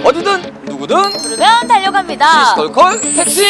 어디든 누구든 부르면 달려갑니다. 시시콜콜 택시!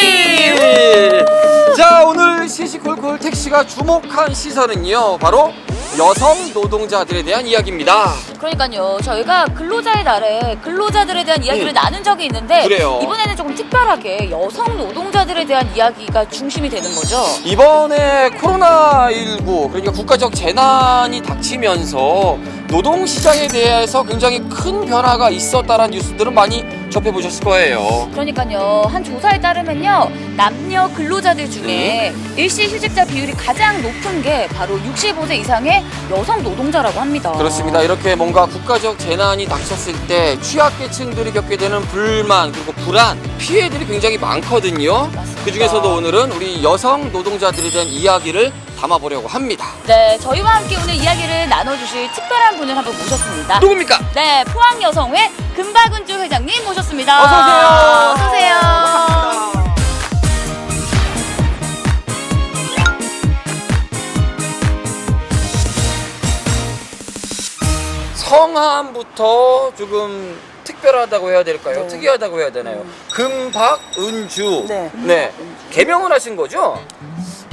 자, 오늘 시시콜콜 택시가 주목한 시선은요, 바로 여성 노동자들에 대한 이야기입니다. 그러니까요, 저희가 근로자의 날에 근로자들에 대한 이야기를 나눈 적이 있는데 그래요. 이번에는 조금 특별하게 여성 노동자들에 대한 이야기가 중심이 되는 거죠. 이번에 코로나19, 그러니까 국가적 재난이 닥치면서 노동시장에 대해서 굉장히 큰 변화가 있었다는 뉴스들은 많이 접해보셨을 거예요. 그러니까요, 한 조사에 따르면요, 남녀 근로자들 중에 일시휴직자 비율이 가장 높은 게 바로 65세 이상의 여성 노동자라고 합니다. 그렇습니다. 이렇게 뭔가 국가적 재난이 닥쳤을 때 취약계층들이 겪게 되는 불만, 그리고 불안, 피해들이 굉장히 많거든요. 맞습니다. 그 중에서도 오늘은 우리 여성 노동자들에 대한 이야기를 담아보려고 합니다. 네, 저희와 함께 오늘 이야기를 나눠주실 특별한 분을 한분 모셨습니다. 누굽니까? 네, 포항여성회 금박은주 회장님 모셨습니다. 어서오세요. 어서오세요. 반갑습니다. 성함부터 조금 특별하다고 해야 될까요? 네. 특이하다고 해야 되나요? 금박은주. 네. 개명을 하신 거죠?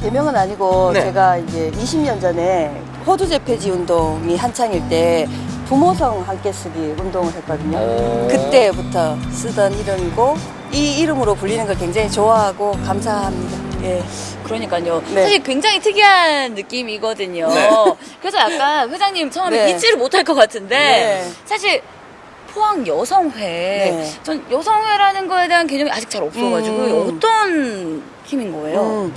개명은 아니고 네. 제가 이제 20년 전에 호두제 폐지 운동이 한창일 때 부모성 함께 쓰기 운동을 했거든요. 오. 그때부터 쓰던 이름이고 이 이름으로 불리는 걸 굉장히 좋아하고 감사합니다. 예. 그러니까요. 네. 사실 굉장히 특이한 느낌이거든요. 네. 그래서 약간 회장님 처음에 네. 잊지를 못할 것 같은데 네. 사실 포항 여성회, 네. 전 여성회라는 거에 대한 개념이 아직 잘 없어가지고 어떤 힘인 거예요?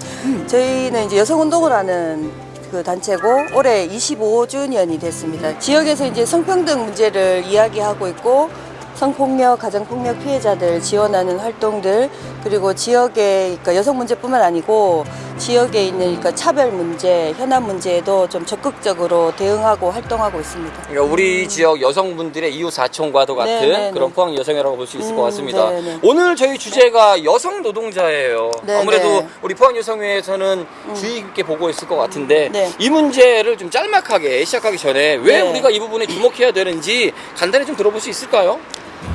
저희는 이제 여성운동을 하는 그 단체고 올해 25주년이 됐습니다. 지역에서 이제 성평등 문제를 이야기하고 있고 성폭력, 가정폭력 피해자들 지원하는 활동들, 그리고 지역의 그러니까 여성 문제뿐만 아니고 지역에 있는 그러니까 차별 문제, 현안 문제에도 좀 적극적으로 대응하고 활동하고 있습니다. 그러니까 우리 지역 여성분들의 이웃 사촌과도 같은 네, 그런 네. 포항 여성이라고 볼 수 있을 것 같습니다. 네, 네. 오늘 저희 주제가 여성 노동자예요. 네, 아무래도 네. 우리 포항 여성회에서는 주의 깊게 보고 있을 것 같은데 네. 이 문제를 좀 짤막하게 시작하기 전에 왜 네. 우리가 이 부분에 주목해야 되는지 간단히 좀 들어볼 수 있을까요?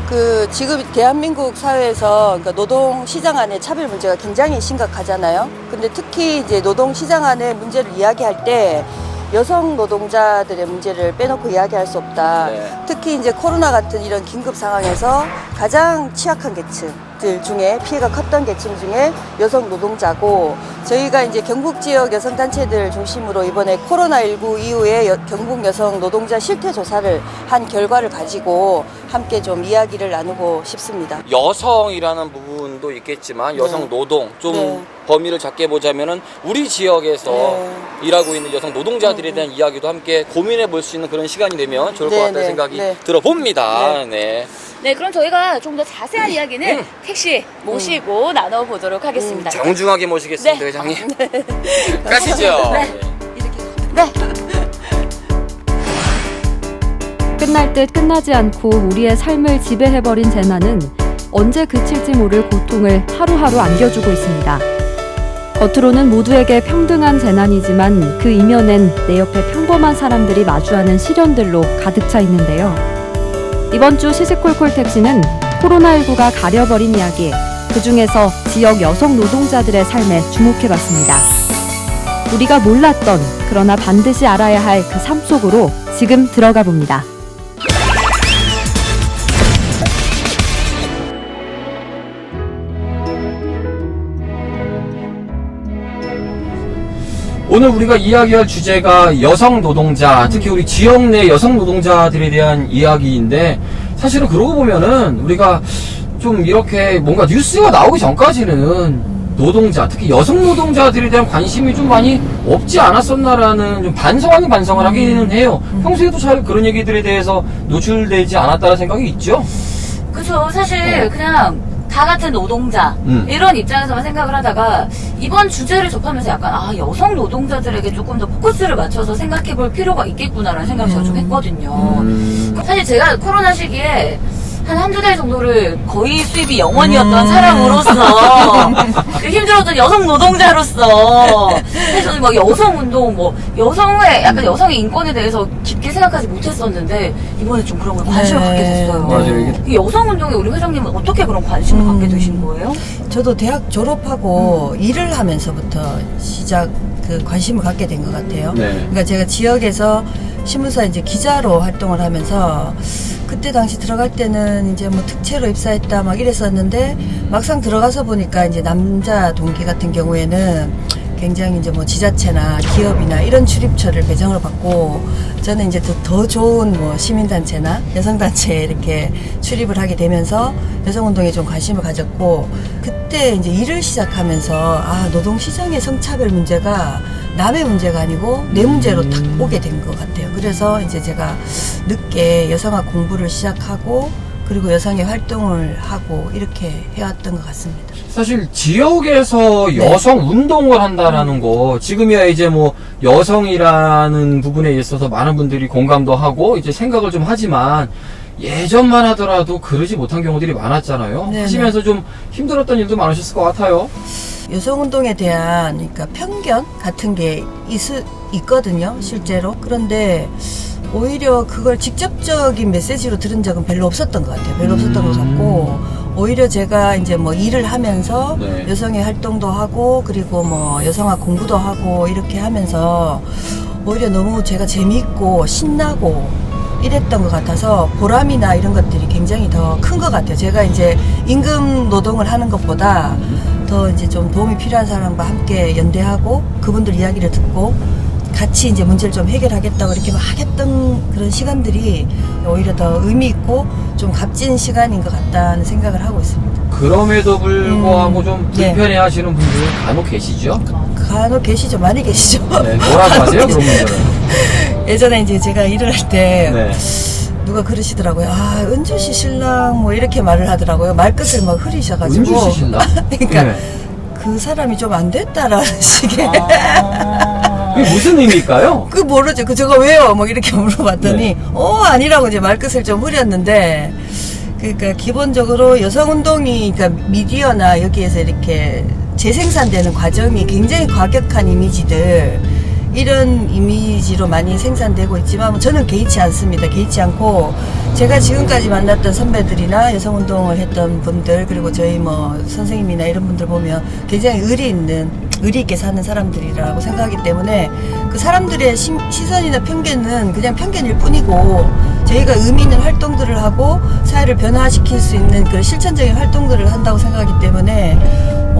그 지금 대한민국 사회에서 그러니까 노동 시장 안에 차별 문제가 굉장히 심각하잖아요. 근데 특히 이제 노동 시장 안에 문제를 이야기할 때 여성 노동자들의 문제를 빼놓고 이야기할 수 없다. 네. 특히 이제 코로나 같은 이런 긴급 상황에서 가장 취약한 계층들 중에 피해가 컸던 계층 중에 여성 노동자고, 저희가 이제 경북 지역 여성 단체들 중심으로 이번에 코로나19 이후에 경북 여성 노동자 실태 조사를 한 결과를 가지고 함께 좀 이야기를 나누고 싶습니다. 여성이라는 부분도 있겠지만 여성 네. 노동 좀 네. 범위를 작게 보자면은 우리 지역에서 네. 일하고 있는 여성 노동자들에 대한 이야기도 함께 고민해 볼 수 있는 그런 시간이 되면 좋을 것 네, 같다는 네, 생각이 네. 들어봅니다. 네. 네, 그럼 저희가 좀 더 자세한 이야기는 택시 모시고 나눠보도록 하겠습니다. 정중하게 모시겠습니다, 네. 회장님. 가시죠. 네. 네. 끝날 듯 끝나지 않고 우리의 삶을 지배해버린 재난은 언제 그칠지 모를 고통을 하루하루 안겨주고 있습니다. 겉으로는 모두에게 평등한 재난이지만 그 이면엔 내 옆에 평범한 사람들이 마주하는 시련들로 가득 차 있는데요. 이번 주 시시콜콜 택시는 코로나19가 가려버린 이야기, 그중에서 지역 여성 노동자들의 삶에 주목해봤습니다. 우리가 몰랐던, 그러나 반드시 알아야 할 그 삶 속으로 지금 들어가 봅니다. 오늘 우리가 이야기할 주제가 여성 노동자, 특히 우리 지역 내 여성 노동자들에 대한 이야기인데, 사실은 그러고 보면은 우리가 좀 이렇게 뭔가 뉴스가 나오기 전까지는 노동자, 특히 여성 노동자들에 대한 관심이 좀 많이 없지 않았었나라는 좀 반성 아닌 반성을 하기는 해요. 평소에도 잘 그런 얘기들에 대해서 노출되지 않았다는 생각이 있죠. 그죠. 사실 그냥 다 같은 노동자 이런 입장에서만 생각을 하다가 이번 주제를 접하면서 약간 여성 노동자들에게 조금 더 포커스를 맞춰서 생각해 볼 필요가 있겠구나라는 생각을 제가 좀 했거든요. 사실 제가 코로나 시기에 한 한두 달 정도를 거의 수입이 0원이었던 사람으로서 그 힘들었던 여성 노동자로서 사실 저는 막 여성 운동 뭐 여성의 약간 여성의 인권에 대해서 깊게 생각하지 못했었는데 이번에 좀 그런 걸 관심을 네. 갖게 됐어요. 맞아요. 이게 이 여성 운동에 우리 회장님은 어떻게 그런 관심을 갖게 되신 거예요? 저도 대학 졸업하고 일을 하면서부터 관심을 갖게 된 것 같아요. 네. 그러니까 제가 지역에서 신문사 이제 기자로 활동을 하면서 그때 당시 들어갈 때는 이제 뭐 특채로 입사했다 막 이랬었는데 막상 들어가서 보니까 이제 남자 동기 같은 경우에는 굉장히 이제 뭐 지자체나 기업이나 이런 출입처를 배정을 받고 저는 이제 더 좋은 뭐 시민단체나 여성단체에 이렇게 출입을 하게 되면서 여성운동에 좀 관심을 가졌고 그때 이제 일을 시작하면서 노동시장의 성차별 문제가 남의 문제가 아니고 내 문제로 딱 오게 된 것 같아요. 그래서 이제 제가 늦게 여성학 공부를 시작하고 그리고 여성의 활동을 하고 이렇게 해왔던 것 같습니다. 사실 지역에서 여성 운동을 한다라는 거 지금이야 이제 뭐 여성이라는 부분에 있어서 많은 분들이 공감도 하고 이제 생각을 좀 하지만 예전만 하더라도 그러지 못한 경우들이 많았잖아요. 네네. 하시면서 좀 힘들었던 일도 많으셨을 것 같아요. 여성운동에 대한 그러니까 편견 같은 게 있거든요, 실제로. 그런데 오히려 그걸 직접적인 메시지로 들은 적은 별로 없었던 것 같아요. 별로 없었던 것 같고 오히려 제가 이제 뭐 일을 하면서 네. 여성의 활동도 하고 그리고 뭐 여성학 공부도 하고 이렇게 하면서 오히려 너무 제가 재미있고 신나고 이랬던 것 같아서 보람이나 이런 것들이 굉장히 더 큰 것 같아요. 제가 이제 임금 노동을 하는 것보다 더 이제 좀 도움이 필요한 사람과 함께 연대하고 그분들 이야기를 듣고 같이 이제 문제를 좀 해결하겠다고 이렇게 막 했던 그런 시간들이 오히려 더 의미 있고 좀 값진 시간인 것 같다는 생각을 하고 있습니다. 그럼에도 불구하고 좀 네. 불편해 하시는 분들 간혹 계시죠? 간혹 계시죠. 많이 계시죠. 네, 뭐라고 하세요, 그런 분들은? 예전에 이제 제가 일을 할 때 네. 누가 그러시더라고요. 은주 씨 신랑 뭐 이렇게 말을 하더라고요. 말끝을 막 흐리셔가지고. 은주 씨 신랑? 그러니까 네. 그 사람이 좀 안 됐다라는 식의. 그게 무슨 의미일까요? 그 모르죠. 저거 왜요? 뭐 이렇게 물어봤더니 네. 아니라고 이제 말끝을 좀 흐렸는데 그러니까 기본적으로 여성운동이 그러니까 미디어나 여기에서 이렇게 재생산되는 과정이 굉장히 과격한 이미지들 이런 이미지로 많이 생산되고 있지만 저는 개의치 않습니다. 개의치 않고 제가 지금까지 만났던 선배들이나 여성운동을 했던 분들 그리고 저희 뭐 선생님이나 이런 분들 보면 굉장히 의리 있게 사는 사람들이라고 생각하기 때문에 그 사람들의 시선이나 편견은 그냥 편견일 뿐이고 저희가 의미 있는 활동들을 하고 사회를 변화시킬 수 있는 그런 실천적인 활동들을 한다고 생각하기 때문에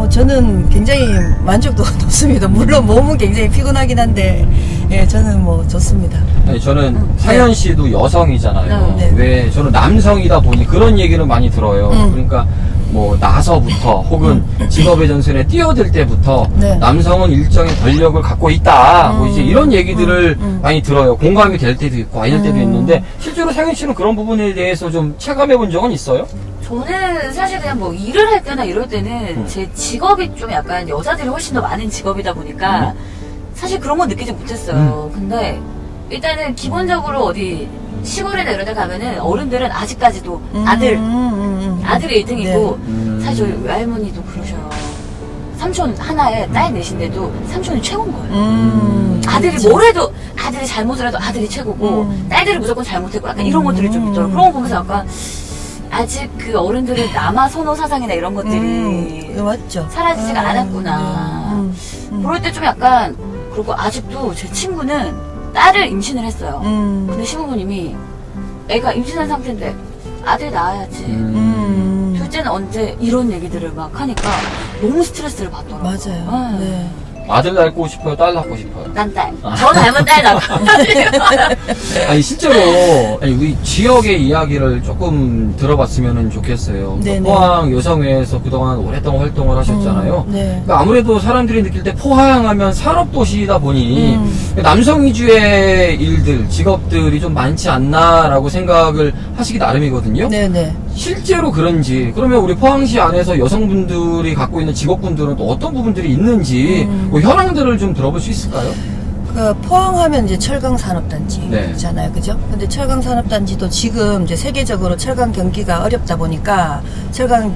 저는 굉장히 만족도가 높습니다. 물론 몸은 굉장히 피곤하긴 한데 예, 저는 뭐 좋습니다. 아니, 저는 상현 씨도 여성이잖아요. 네. 왜 저는 남성이다 보니 그런 얘기를 많이 들어요. 그러니까 뭐 나서부터 혹은 직업의 전선에 뛰어들 때부터 네. 남성은 일정의 권력을 갖고 있다. 뭐 이제 이런 얘기들을 많이 들어요. 공감이 될 때도 있고 아닐 때도 있는데 실제로 상현 씨는 그런 부분에 대해서 좀 체감해 본 적은 있어요? 저는 사실 그냥 뭐 일을 할 때나 이럴 때는 제 직업이 좀 약간 여자들이 훨씬 더 많은 직업이다 보니까 사실 그런 건 느끼지 못했어요. 근데 일단은 기본적으로 어디 시골이나 이런 데 가면은 어른들은 아직까지도 아들이 1등이고 사실 저희 외할머니도 그러셔요. 삼촌 하나에 딸 넷인데도 삼촌이 최고인 거예요. 아들이 그렇죠. 뭘 해도 아들이 잘못을 해도 아들이 최고고 딸들이 무조건 잘못했고 약간 이런 것들이 좀 있더라고요. 그런 거 보면서 약간 아직 그 어른들은 남아 선호 사상이나 이런 것들이 맞죠. 사라지지가 않았구나. 그럴 때 좀 약간 그리고 아직도 제 친구는 딸을 임신을 했어요. 근데 시부모님이 애가 임신한 상태인데 아들 낳아야지. 둘째는 언제 이런 얘기들을 막 하니까 너무 스트레스를 받더라고요. 맞아요. 네. 아들 낳고 싶어요? 딸 낳고 싶어요? 난 딸. 저 닮은 딸 낳고. 아니 실제로 우리 지역의 이야기를 조금 들어봤으면 좋겠어요. 네네. 포항 여성회에서 그동안 오랫동안 활동을 하셨잖아요. 네. 그러니까 아무래도 사람들이 느낄 때 포항하면 산업도시이다 보니 남성 위주의 일들, 직업들이 좀 많지 않나라고 생각을 하시기 나름이거든요. 네네. 실제로 그런지, 그러면 우리 포항시 안에서 여성분들이 갖고 있는 직업군들은 또 어떤 부분들이 있는지 뭐 현황들을 좀 들어볼 수 있을까요? 그 포항하면 이제 철강산업단지잖아요, 네. 그죠? 근데 철강산업단지도 지금 이제 세계적으로 철강 경기가 어렵다 보니까 철강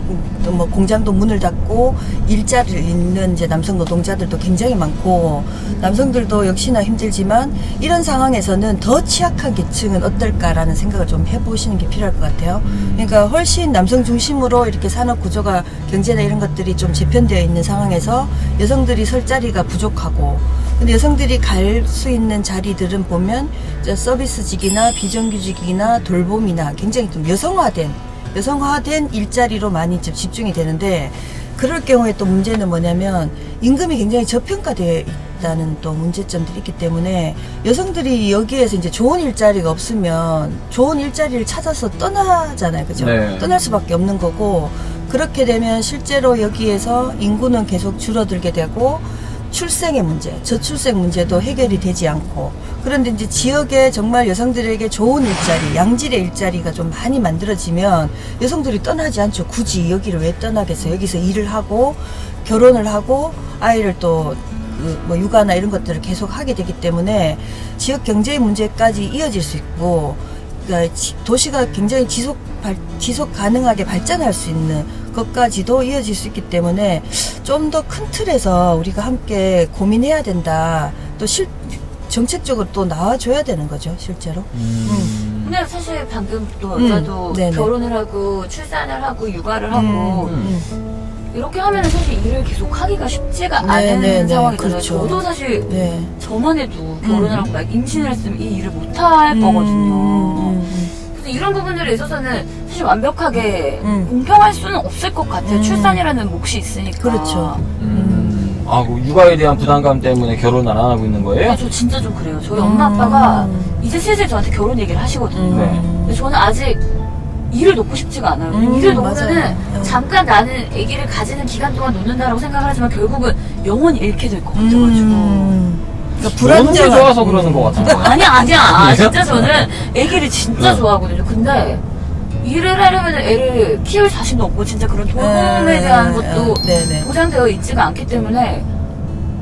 뭐 공장도 문을 닫고 일자리를 잇는 이제 남성 노동자들도 굉장히 많고 남성들도 역시나 힘들지만 이런 상황에서는 더 취약한 계층은 어떨까라는 생각을 좀 해보시는 게 필요할 것 같아요. 그러니까 훨씬 남성 중심으로 이렇게 산업 구조가 경제나 이런 것들이 좀 재편되어 있는 상황에서 여성들이 설 자리가 부족하고 근데 여성들이 갈 수 있는 자리들은 보면 서비스직이나 비정규직이나 돌봄이나 굉장히 좀 여성화된 일자리로 많이 좀 집중이 되는데 그럴 경우에 또 문제는 뭐냐면 임금이 굉장히 저평가되어 있다는 또 문제점들이 있기 때문에 여성들이 여기에서 이제 좋은 일자리가 없으면 좋은 일자리를 찾아서 떠나잖아요. 그죠? 네. 떠날 수밖에 없는 거고 그렇게 되면 실제로 여기에서 인구는 계속 줄어들게 되고 출생의 문제, 저출생 문제도 해결이 되지 않고 그런데 이제 지역에 정말 여성들에게 좋은 일자리, 양질의 일자리가 좀 많이 만들어지면 여성들이 떠나지 않죠. 굳이 여기를 왜 떠나겠어요? 여기서 일을 하고 결혼을 하고 아이를 또 뭐 육아나 이런 것들을 계속 하게 되기 때문에 지역 경제의 문제까지 이어질 수 있고 그러니까 도시가 굉장히 지속 가능하게 발전할 수 있는 것까지도 이어질 수 있기 때문에 좀 더 큰 틀에서 우리가 함께 고민해야 된다. 또 정책적으로 또 나와줘야 되는 거죠, 실제로. 근데 사실 방금 또 여자도 네네. 결혼을 하고 출산을 하고 육아를 하고 이렇게 하면은 사실 일을 계속 하기가 쉽지가 않은 네네네. 상황이거든요. 그렇죠. 저도 사실 네. 저만 해도 결혼을 하고 막 임신을 했으면 이 일을 못 할 거거든요. 그래서 이런 부분들에 있어서는 사실 완벽하게 공평할 수는 없을 것 같아요. 출산이라는 몫이 있으니까. 그렇죠. 아, 그 육아에 대한 부담감 때문에 결혼 안 하고 있는 거예요? 저 진짜 좀 그래요. 저희 엄마 아빠가 이제 슬슬 저한테 결혼 얘기를 하시거든요. 네. 근데 저는 아직 일을 놓고 싶지가 않아요. 일을 놓으면은 맞아요. 잠깐 나는 아기를 가지는 기간 동안 놓는다라고 생각을 하지만 결국은 영원히 잃게 될 것 같아가지고. 그러니까 노는 게 좋아서 그러는 것 같은데. 아니야. 진짜 저는 아기를 진짜 좋아하거든요. 근데 일을 하려면 애를 키울 자신도 없고 진짜 그런 돌봄에 대한 것도 네네. 보장되어 있지가 않기 때문에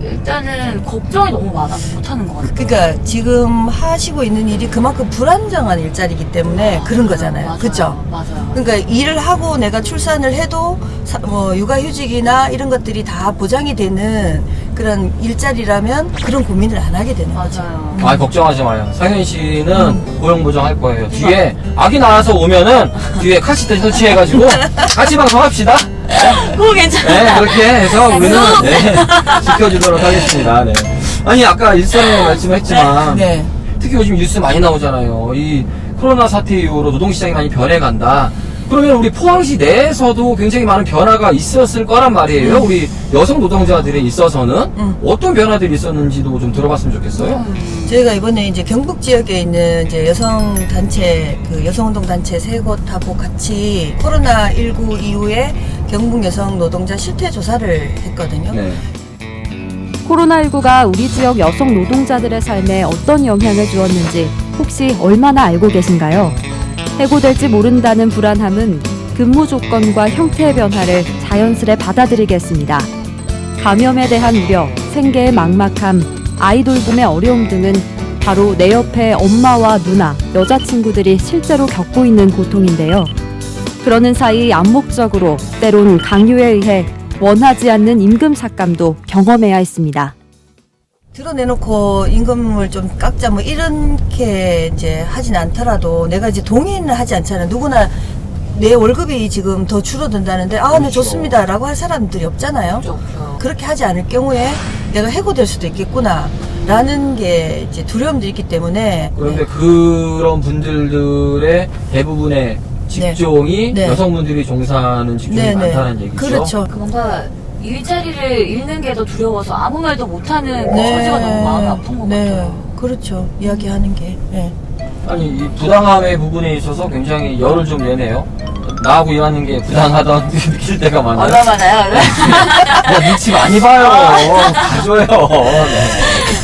일단은 걱정이 너무 많아서 못하는 것 같아요. 그러니까 지금 하시고 있는 일이 그만큼 불안정한 일자리이기 때문에 그런 거잖아요. 맞아요. 그죠? 맞아요. 그러니까 일을 하고 내가 출산을 해도 뭐 육아휴직이나 이런 것들이 다 보장이 되는 그런 일자리라면 그런 고민을 안 하게 되는 거죠. 맞아요. 아, 걱정하지 마요. 상현 씨는 고용보장할 거예요. 뒤에 아기 나와서 오면은 뒤에 카시트 설치해가지고 같이 방송합시다. 그거 괜찮아요. 네, 그렇게 해서 우리는 지켜주도록 하겠습니다. 네. 아니, 아까 일선에 말씀했지만 네. 특히 요즘 뉴스 많이 나오잖아요. 이 코로나 사태 이후로 노동시장이 많이 변해간다. 그러면 우리 포항시 내에서도 굉장히 많은 변화가 있었을 거란 말이에요. 우리 여성 노동자들에 있어서는 어떤 변화들이 있었는지도 좀 들어봤으면 좋겠어요. 저희가 이번에 이제 경북 지역에 있는 이제 여성 단체, 그 여성운동 단체 세 곳하고 같이 코로나19 이후에 경북 여성 노동자 실태 조사를 했거든요. 네. 코로나19가 우리 지역 여성 노동자들의 삶에 어떤 영향을 주었는지 혹시 얼마나 알고 계신가요? 해고될지 모른다는 불안함은 근무 조건과 형태의 변화를 자연스레 받아들이게 했습니다. 감염에 대한 우려, 생계의 막막함, 아이 돌봄의 어려움 등은 바로 내 옆에 엄마와 누나, 여자친구들이 실제로 겪고 있는 고통인데요. 그러는 사이 암묵적으로 때론 강요에 의해 원하지 않는 임금 삭감도 경험해야 했습니다. 드러내놓고 임금을 좀 깎자 뭐 이렇게 이제 하진 않더라도 내가 이제 동의는 하지 않잖아요. 누구나 내 월급이 지금 더 줄어든다는데 아, 네 좋습니다 라고 할 사람들이 없잖아요. 그렇게 하지 않을 경우에 내가 해고될 수도 있겠구나 라는 게 이제 두려움도 있기 때문에 그런데 그런 분들의 대부분의 직종이 네. 여성분들이 종사하는 직종이 네, 네. 많다는 얘기죠. 그렇죠. 뭔가 일자리를 잃는 게 더 두려워서 아무 말도 못하는 그 네. 처지가 너무 마음이 아픈 것 네. 같아요. 그렇죠. 이야기하는 게. 네. 아니, 이 부당함의 부분에 있어서 굉장히 열을 좀 내네요. 나하고 일하는 게 부당하다는 느낄 때가 많아요. 얼마 많아요? 야, 눈치 많이 봐요. 봐줘요. 네.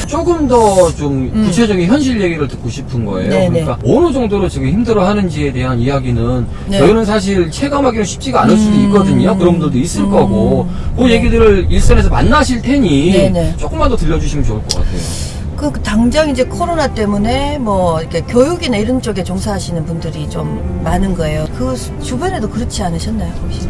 조금 더 좀 구체적인 현실 얘기를 듣고 싶은 거예요. 네네. 그러니까 어느 정도로 지금 힘들어 하는지에 대한 이야기는 네. 저희는 사실 체감하기는 쉽지가 않을 수도 있거든요. 그런 분들도 있을 거고 그 얘기들을 일선에서 만나실 테니 네네. 조금만 더 들려주시면 좋을 것 같아요. 그 당장 이제 코로나 때문에 뭐 이렇게 교육이나 이런 쪽에 종사하시는 분들이 좀 많은 거예요. 그 주변에도 그렇지 않으셨나요, 혹시?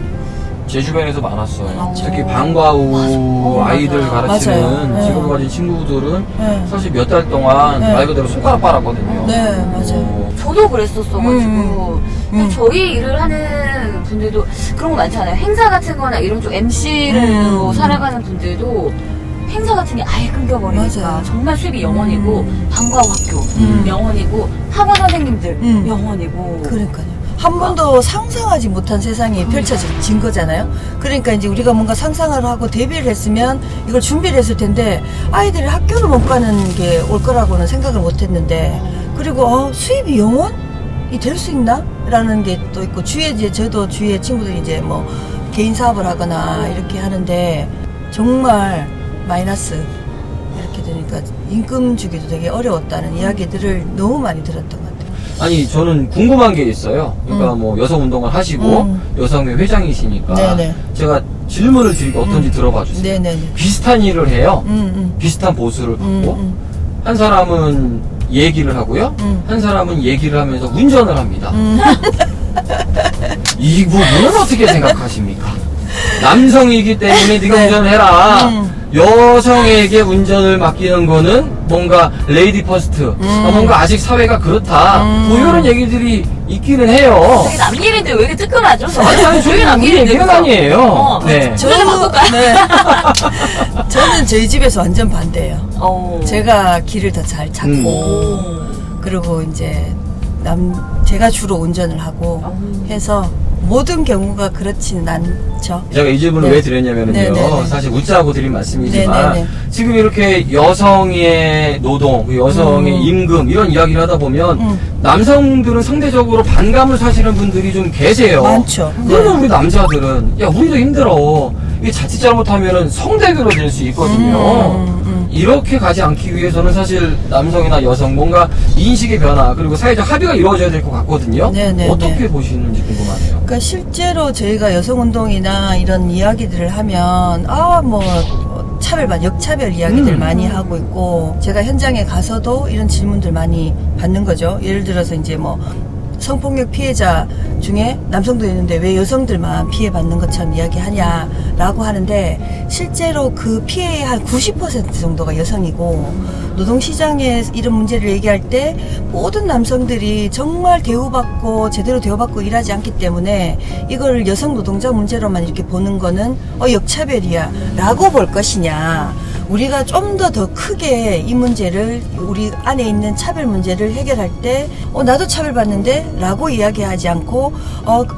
제 주변에서 많았어요. 어. 특히 방과 후 맞아. 아이들 맞아요. 가르치는 맞아요. 직업을 가진 친구들은 네. 사실 몇 달 동안 네. 말 그대로 손가락 빨았거든요. 네, 맞아요. 저도 그랬었어가지고 근데 저희 일을 하는 분들도 그런 거 많잖아요. 행사 같은 거나 이런 쪽 MC로 살아가는 분들도 행사 같은 게 아예 끊겨버리니까 맞아요. 정말 수입이 영원이고 방과 후 학교 영원이고 학원 선생님들 영원이고 그러니까요. 한 번도 상상하지 못한 세상이 펼쳐진 거잖아요. 그러니까 이제 우리가 뭔가 상상을 하고 대비를 했으면 이걸 준비를 했을 텐데 아이들이 학교를 못 가는 게 올 거라고는 생각을 못 했는데 그리고 수입이 영원이 될 수 있나? 라는 게 또 있고 주위에 이제 저도 주위에 친구들이 이제 뭐 개인 사업을 하거나 이렇게 하는데 정말 마이너스 이렇게 되니까 임금 주기도 되게 어려웠다는 이야기들을 너무 많이 들었던 것 같아요. 아니 저는 궁금한 게 있어요. 그러니까 뭐 여성 운동을 하시고 여성회 회장이시니까 네네. 제가 질문을 드리고 어떤지 들어봐 주세요. 네네네. 비슷한 일을 해요. 비슷한 보수를 받고 한 사람은 얘기를 하고요. 한 사람은 얘기를 하면서 운전을 합니다. 이 부분은 어떻게 생각하십니까? 남성이기 때문에 네가 네. 운전을 해라. 여성에게 운전을 맡기는 거는 뭔가 레이디 퍼스트, 뭔가 아직 사회가 그렇다. 뭐 이런 얘기들이 있기는 해요. 되게 남 일인데 왜 이렇게 뜨끔하죠? 아니, 되게 남 우리 일인데 얘기는 아니에요. 네. 저는 바꿀까요? 네. 저는 저희 집에서 완전 반대예요. 제가 길을 더 잘 찾고 그리고 이제 제가 주로 운전을 하고 해서 모든 경우가 그렇지는 않죠. 제가 이 질문을 네. 왜 드렸냐면요. 네네네. 사실 웃자고 드린 말씀이지만 네네네. 지금 이렇게 여성의 노동, 여성의 임금 이런 이야기를 하다 보면 남성들은 상대적으로 반감을 사시는 분들이 좀 계세요. 많죠. 그러면 네. 우리 남자들은 야 우리도 힘들어. 이게 자칫 잘못하면은 성대교로 될 수 있거든요. 이렇게 가지 않기 위해서는 사실 남성이나 여성 뭔가 인식의 변화 그리고 사회적 합의가 이루어져야 될 것 같거든요. 네네네. 어떻게 보시는지 궁금하네요. 그러니까 실제로 저희가 여성운동이나 이런 이야기들을 하면 뭐 차별반 역차별 이야기들 많이 하고 있고 제가 현장에 가서도 이런 질문들 많이 받는 거죠. 예를 들어서 이제 뭐 성폭력 피해자 중에 남성도 있는데 왜 여성들만 피해받는 것처럼 이야기하냐라고 하는데 실제로 그 피해의 한 90% 정도가 여성이고 노동시장에 이런 문제를 얘기할 때 모든 남성들이 정말 대우받고 제대로 대우받고 일하지 않기 때문에 이걸 여성 노동자 문제로만 이렇게 보는 거는 역차별이야 라고 볼 것이냐 우리가 좀 더 크게 이 문제를 우리 안에 있는 차별 문제를 해결할 때 나도 차별받는데 라고 이야기하지 않고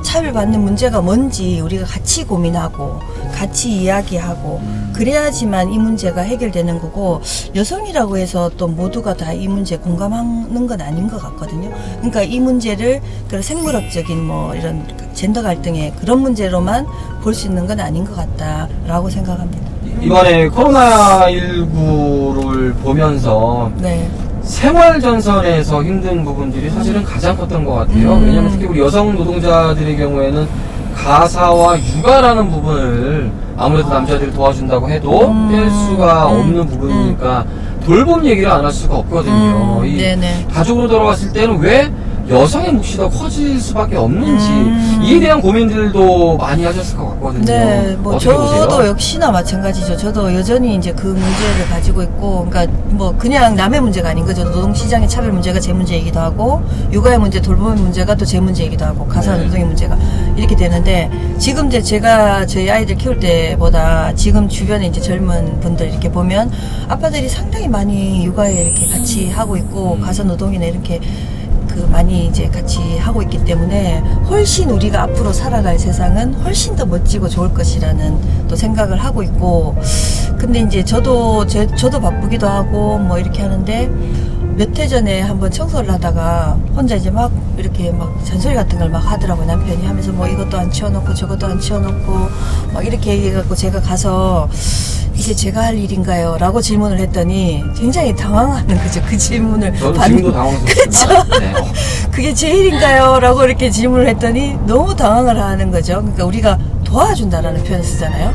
차별받는 문제가 뭔지 우리가 같이 고민하고 같이 이야기하고 그래야지만 이 문제가 해결되는 거고 여성이라고 해서 또 모두가 다 이 문제에 공감하는 건 아닌 것 같거든요. 그러니까 이 문제를 그런 생물학적인 뭐 이런 젠더 갈등의 그런 문제로만 볼 수 있는 건 아닌 것 같다라고 생각합니다. 이번에 코로나19를 보면서 네. 생활 전선에서 힘든 부분들이 사실은 가장 컸던 것 같아요. 왜냐하면 특히 우리 여성 노동자들의 경우에는 가사와 육아라는 부분을 아무래도 남자들이 도와준다고 해도 뺄 수가 없는 부분이니까 돌봄 얘기를 안 할 수가 없거든요. 이 네네. 가족으로 돌아갔을 때는 왜 여성의 몫이 더 커질 수밖에 없는지 이에 대한 고민들도 많이 하셨을 것 같거든요. 네, 뭐 어떻게 저도 보세요? 역시나 마찬가지죠. 저도 여전히 이제 그 문제를 가지고 있고, 그러니까 뭐 그냥 남의 문제가 아닌 거죠. 노동시장의 차별 문제가 제 문제이기도 하고, 육아의 문제, 돌봄의 문제가 또 제 문제이기도 하고, 가사 네. 노동의 문제가 이렇게 되는데 지금 이제 제가 저희 아이들 키울 때보다 지금 주변에 이제 젊은 분들 이렇게 보면 아빠들이 상당히 많이 육아에 이렇게 같이 하고 있고, 가사 노동이나 이렇게 많이 이제 같이 하고 있기 때문에 훨씬 우리가 앞으로 살아갈 세상은 훨씬 더 멋지고 좋을 것이라는 또 생각을 하고 있고 근데 이제 저도 바쁘기도 하고 뭐 이렇게 하는데 몇 해 전에 한번 청소를 하다가 혼자 이제 막 이렇게 막 잔소리 같은 걸 막 하더라고요. 남편이 하면서 뭐 이것도 안 치워놓고 저것도 안 치워놓고 막 이렇게 얘기해갖고 제가 가서 이게 제가 할 일인가요? 라고 질문을 했더니 굉장히 당황하는 거죠. 그 질문을 저도 지금도 당황스럽습니다. 그쵸? 네. 그게 제 일인가요? 라고 이렇게 질문을 했더니 너무 당황을 하는 거죠. 그러니까 우리가 도와준다라는 표현을 쓰잖아요.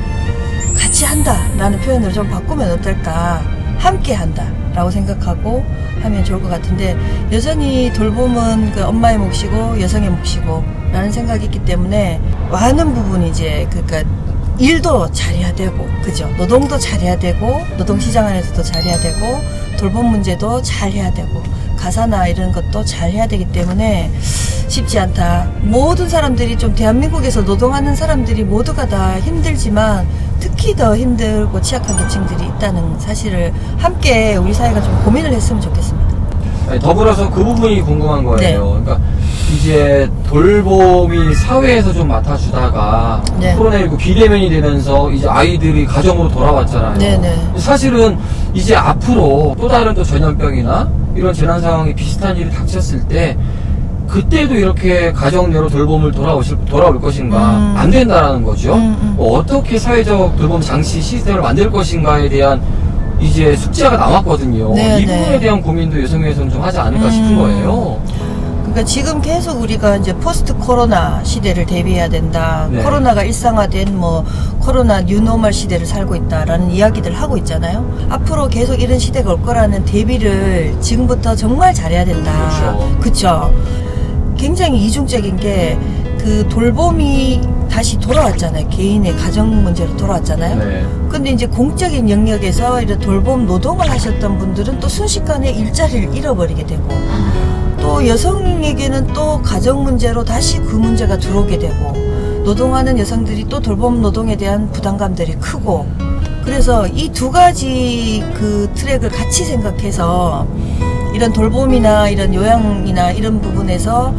같이 한다라는 표현을 좀 바꾸면 어떨까? 함께 한다라고 생각하고 하면 좋을 것 같은데, 여전히 돌봄은 그 엄마의 몫이고 여성의 몫이고 라는 생각이 있기 때문에 많은 부분이 이제 그러니까 일도 잘해야 되고, 그죠? 노동도 잘해야 되고, 노동시장 안에서도 잘해야 되고, 돌봄 문제도 잘해야 되고, 가사나 이런 것도 잘해야 되기 때문에 쉽지 않다. 모든 사람들이 좀 대한민국에서 노동하는 사람들이 모두가 다 힘들지만 특히 더 힘들고 취약한 계층들이 있다는 사실을 함께 우리 사회가 좀 고민을 했으면 좋겠습니다. 아니, 더불어서 그 부분이 궁금한 거예요. 네. 그러니까 이제 돌봄이 사회에서 좀 맡아주다가 네. 코로나19 비대면이 되면서 이제 아이들이 가정으로 돌아왔잖아요. 네네. 사실은 이제 앞으로 또 다른 또 전염병이나 이런 재난 상황이 비슷한 일이 닥쳤을 때 그때도 이렇게 가정 내로 돌봄을 돌아올 것인가 안 된다라는 거죠. 뭐 어떻게 사회적 돌봄 장치 시스템을 만들 것인가에 대한 이제 숙제가 남았거든요. 네, 이 부분에 네. 대한 고민도 여성에서는 좀 하지 않을까 싶은 거예요. 그러니까 지금 계속 우리가 이제 포스트 코로나 시대를 대비해야 된다. 네. 코로나가 일상화된 뭐 코로나 뉴노멀 시대를 살고 있다라는 이야기들 하고 있잖아요. 앞으로 계속 이런 시대가 올 거라는 대비를 지금부터 정말 잘해야 된다. 그렇죠. 그쵸? 굉장히 이중적인 게 그 돌봄이 다시 돌아왔잖아요. 개인의 가정 문제로 돌아왔잖아요. 네. 근데 이제 공적인 영역에서 이런 돌봄 노동을 하셨던 분들은 또 순식간에 일자리를 잃어버리게 되고, 또 여성에게는 또 가정 문제로 다시 그 문제가 들어오게 되고, 노동하는 여성들이 또 돌봄 노동에 대한 부담감들이 크고, 그래서 이 두 가지 그 트랙을 같이 생각해서 이런 돌봄이나 이런 요양이나 이런 부분에서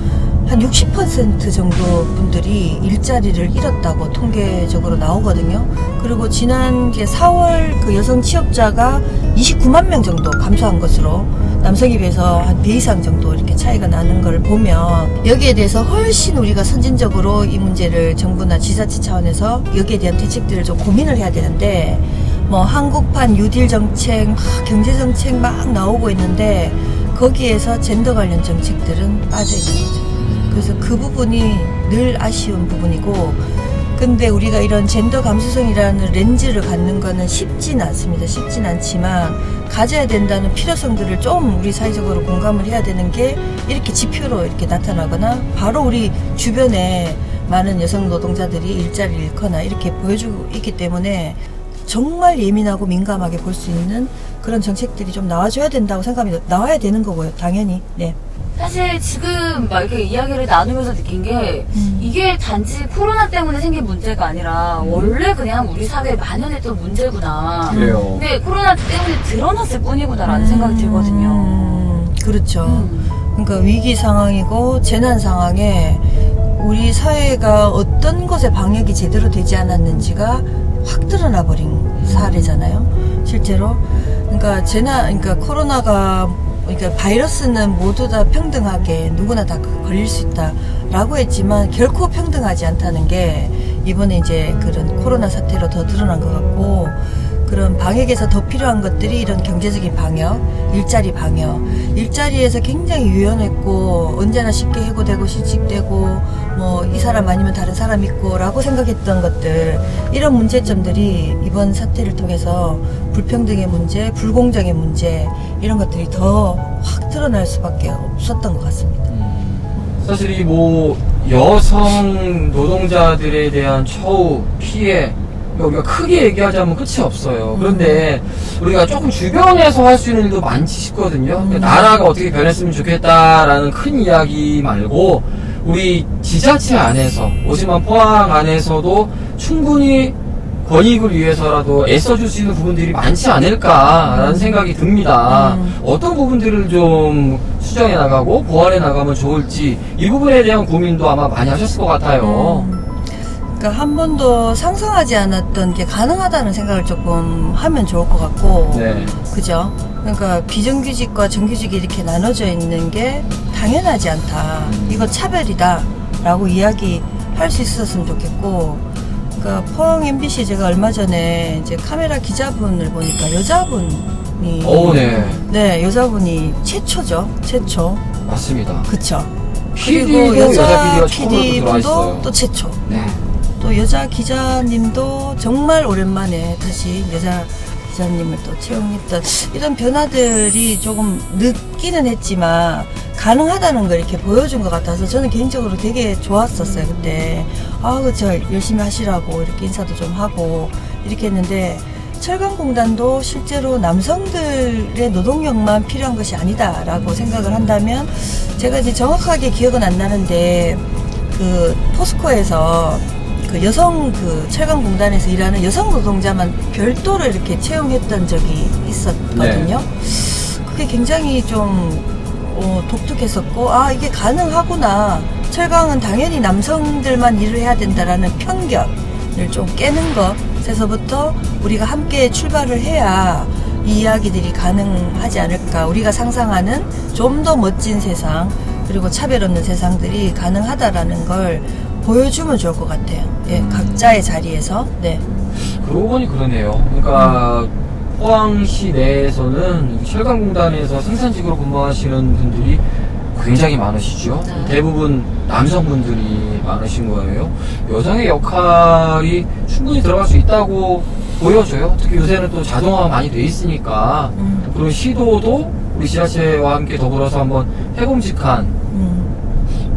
한 60% 정도 분들이 일자리를 잃었다고 통계적으로 나오거든요. 그리고 지난 4월 그 여성 취업자가 29만 명 정도 감소한 것으로 남성에 비해서 한 배 이상 정도 이렇게 차이가 나는 걸 보면, 여기에 대해서 훨씬 우리가 선진적으로 이 문제를 정부나 지자체 차원에서 여기에 대한 대책들을 좀 고민을 해야 되는데, 뭐 한국판 뉴딜 정책, 막 경제 정책 막 나오고 있는데 거기에서 젠더 관련 정책들은 빠져 있는 거죠. 그래서 그 부분이 늘 아쉬운 부분이고, 근데 우리가 이런 젠더 감수성이라는 렌즈를 갖는 거는 쉽진 않습니다. 쉽진 않지만 가져야 된다는 필요성들을 좀 우리 사회적으로 공감을 해야 되는 게 이렇게 지표로 이렇게 나타나거나 바로 우리 주변에 많은 여성 노동자들이 일자리를 잃거나 이렇게 보여주고 있기 때문에 정말 예민하고 민감하게 볼 수 있는 그런 정책들이 좀 나와줘야 된다고 생각합니다. 나와야 되는 거고요, 당연히. 네. 사실 지금 막 이렇게 이야기를 나누면서 느낀 게 이게 단지 코로나 때문에 생긴 문제가 아니라 원래 그냥 우리 사회에 만연했던 문제구나. 그래요. 근데 코로나 때문에 드러났을 뿐이구나라는 생각이 들거든요. 그렇죠. 그러니까 위기 상황이고 재난 상황에 우리 사회가 어떤 것에 방역이 제대로 되지 않았는지가 확 드러나 버린 사례잖아요. 실제로. 그러니까 그러니까 코로나가, 그러니까 바이러스는 모두 다 평등하게 누구나 다 걸릴 수 있다라고 했지만 결코 평등하지 않다는 게 이번에 이제 그런 코로나 사태로 더 드러난 것 같고, 그런 방역에서 더 필요한 것들이 이런 경제적인 방역, 일자리 방역, 일자리에서 굉장히 유연했고 언제나 쉽게 해고되고 실직되고 뭐 이 사람 아니면 다른 사람 있고 라고 생각했던 것들, 이런 문제점들이 이번 사태를 통해서 불평등의 문제, 불공정의 문제, 이런 것들이 더 확 드러날 수밖에 없었던 것 같습니다. 사실 이 뭐 여성 노동자들에 대한 처우, 피해, 우리가 크게 얘기하자면 끝이 없어요. 그런데 우리가 조금 주변에서 할 수 있는 일도 많지 싶거든요. 나라가 어떻게 변했으면 좋겠다라는 큰 이야기 말고 우리 지자체 안에서, 오지만 포항 안에서도 충분히 권익을 위해서라도 애써줄 수 있는 부분들이 많지 않을까라는 생각이 듭니다. 어떤 부분들을 좀 수정해 나가고 보완해 나가면 좋을지, 이 부분에 대한 고민도 아마 많이 하셨을 것 같아요. 그러니까 한 번도 상상하지 않았던 게 가능하다는 생각을 조금 하면 좋을 것 같고, 네. 그죠? 그러니까 비정규직과 정규직이 이렇게 나눠져 있는 게 당연하지 않다. 이거 차별이다. 라고 이야기할 수 있었으면 좋겠고, 그러니까 포항 MBC 제가 얼마 전에 이제 카메라 기자분을 보니까 여자분이, 네, 여자분이 최초죠. 최초. 맞습니다. 그쵸? PD도 그리고 여자 여자 PD가 처음으로 들어와 PD분도 있어요. 또 최초. 네. 또 여자 기자님도 정말 오랜만에 다시 여자 기사님을 또 채용했던 이런 변화들이 조금 늦기는 했지만 가능하다는 걸 이렇게 보여준 것 같아서 저는 개인적으로 되게 좋았었어요. 그때 그저 열심히 하시라고 이렇게 인사도 좀 하고 이렇게 했는데 철강공단도 실제로 남성들의 노동력만 필요한 것이 아니다라고 생각을 한다면 제가 이제 정확하게 기억은 안 나는데 그 포스코에서 그 여성 그 철강공단에서 일하는 여성 노동자만 별도로 이렇게 채용했던 적이 있었거든요. 그게 굉장히 좀 독특했었고 이게 가능하구나. 철강은 당연히 남성들만 일을 해야 된다라는 편견을 좀 깨는 것에서부터 우리가 함께 출발을 해야 이 이야기들이 가능하지 않을까. 우리가 상상하는 좀 더 멋진 세상 그리고 차별 없는 세상들이 가능하다라는 걸 보여주면 좋을 것 같아요. 예, 각자의 자리에서. 네. 그러고 보니 그러네요. 그러니까 포항시 내에서는 철강공단에서 생산직으로 근무하시는 분들이 굉장히 많으시죠. 네. 대부분 남성분들이 많으신 거예요. 여성의 역할이 충분히 들어갈 수 있다고 보여져요. 특히 요새는 또 자동화가 많이 돼 있으니까 그런 시도도 우리 지자체와 함께 더불어서 한번 해봄직한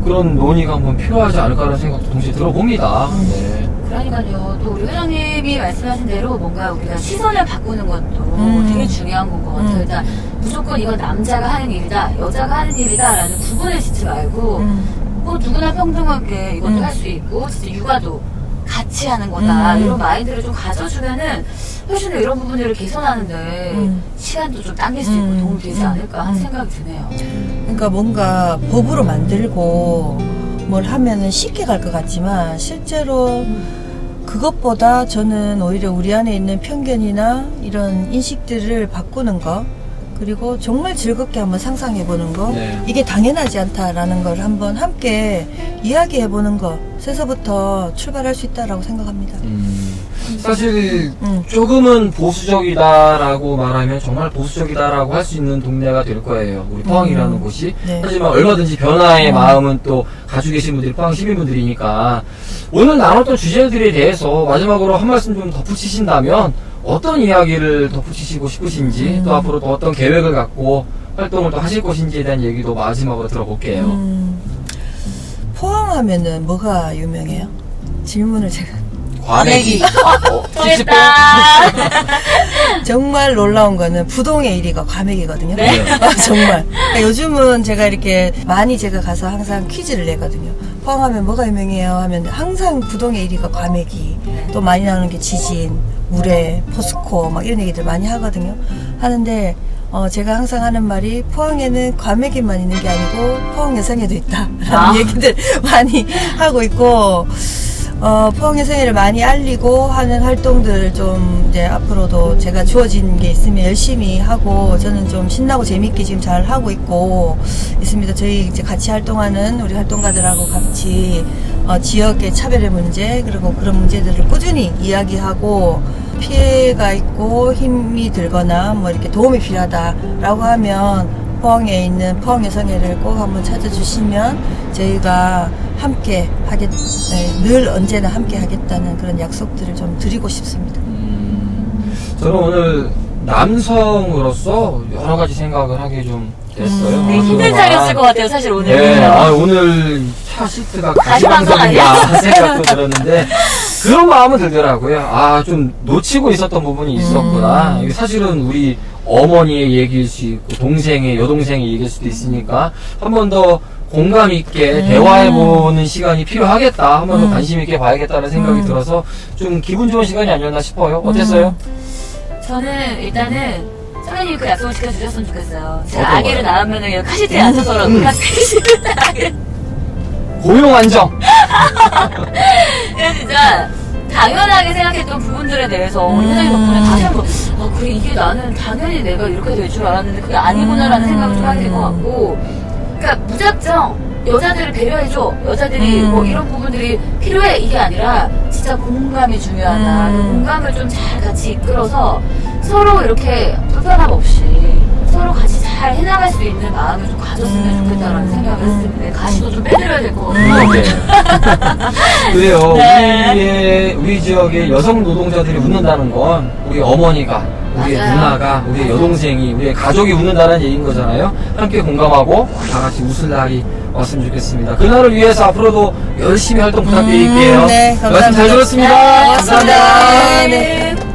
그런 논의가 한번 필요하지 않을까라는 생각도 동시에 들어봅니다. 네. 그러니까요. 또 우리 회장님이 말씀하신 대로 뭔가 우리가 시선을 바꾸는 것도 되게 중요한 건 것 같아요. 일단 무조건 이건 남자가 하는 일이다, 여자가 하는 일이다라는 구분을 짓지 말고 뭐 누구나 평등하게 이것도 할 수 있고 진짜 육아도 같이 하는 거다 이런 마인드를 좀 가져주면은 훨씬 더 이런 부분들을 개선하는데 시간도 좀 당길 수 있고 도움이 되지 않을까 하는 생각이 드네요. 그러니까 뭔가 법으로 만들고 뭘 하면은 쉽게 갈 것 같지만 실제로 그것보다 저는 오히려 우리 안에 있는 편견이나 이런 인식들을 바꾸는 거 그리고 정말 즐겁게 한번 상상해보는 거 네. 이게 당연하지 않다라는 걸 한번 함께 이야기해보는 것에서부터 출발할 수 있다라고 생각합니다. 사실 조금은 보수적이다라고 말하면 정말 보수적이다라고 할 수 있는 동네가 될 거예요. 우리 포항이라는 곳이. 네. 하지만 얼마든지 변화의 마음은 또 가지고 계신 분들이 포항 시민분들이니까 오늘 나눴던 주제들에 대해서 마지막으로 한 말씀 좀 덧붙이신다면 어떤 이야기를 덧붙이시고 싶으신지 또 앞으로 또 어떤 계획을 갖고 활동을 또 하실 것인지에 대한 얘기도 마지막으로 들어볼게요. 포항하면은 뭐가 유명해요? 질문을 제가 과메기. 통했다. 정말 놀라운 거는 부동의 1위가 과메기거든요. 네. 정말. 그러니까 요즘은 제가 이렇게 많이 제가 가서 항상 퀴즈를 내거든요. 포항하면 뭐가 유명해요? 하면 항상 부동의 1위가 과메기. 또 많이 나오는 게 지진, 우레, 포스코 막 이런 얘기들 많이 하거든요. 하는데 제가 항상 하는 말이 포항에는 과메기만 있는 게 아니고 포항 여성에도 있다라는 얘기들 많이 하고 있고 포항 여성회를 많이 알리고 하는 활동들 좀 이제 앞으로도 제가 주어진 게 있으면 열심히 하고 저는 좀 신나고 재밌게 지금 잘 하고 있고 있습니다. 저희 이제 같이 활동하는 우리 활동가들하고 같이 지역의 차별의 문제 그리고 그런 문제들을 꾸준히 이야기하고 피해가 있고 힘이 들거나 뭐 이렇게 도움이 필요하다라고 하면 포항에 있는 포항 여성회를 꼭 한번 찾아주시면 저희가 함께 늘 언제나 함께 하겠다는 그런 약속들을 좀 드리고 싶습니다. 저는 오늘 남성으로서 여러 가지 생각을 하게 좀 됐어요. 네, 힘든 그동안. 자리였을 것 같아요, 사실 오늘. 네, 오늘 차 시트가 가시방송 가시방송인가 생각도 들었는데 그런 마음은 들더라고요. 좀 놓치고 있었던 부분이 있었구나. 이게 사실은 우리 어머니의 얘기일 수 있고 동생의 여동생의 얘기일 수도 있으니까 한 번 더 공감 있게 대화해보는 시간이 필요하겠다. 한 번 더 관심 있게 봐야겠다는 생각이 들어서 좀 기분 좋은 시간이 아니었나 싶어요. 어땠어요? 저는 일단은 선배님이 그 약속을 지켜주셨으면 좋겠어요. 제가 어떤 아기를 거요? 낳으면 카시트에 앉혀서라도 카시트에 고용 안정. 그래서 진짜 당연하게 생각했던 부분들에 대해서 우리 회장님 덕분에 다시 한번 그래 이게 나는 당연히 내가 이렇게 될 줄 알았는데 그게 아니구나라는 생각을 좀 하게 된 것 같고 그러니까 무작정 여자들을 배려해줘 여자들이 뭐 이런 부분들이 필요해 이게 아니라 진짜 공감이 중요하다 그 공감을 좀 잘 같이 이끌어서 서로 이렇게 불편함 없이 서로 같이 잘 해나갈 수 있는 마음을 좀 가졌으면 좋겠다라는 생각을 했는데 가시도 좀 빼드려야 될 것 같고 네. 그래요. 네. 우리 지역의 여성 노동자들이 웃는다는 건 우리 어머니가 우리의 맞아요. 누나가, 우리의 여동생이, 우리의 가족이 웃는다는 얘기인 거잖아요. 함께 공감하고 다 같이 웃을 날이 왔으면 좋겠습니다. 그날을 위해서 앞으로도 열심히 활동 부탁드릴게요. 네, 감사합니다. 말씀 잘 들었습니다. 네, 고맙습니다. 네.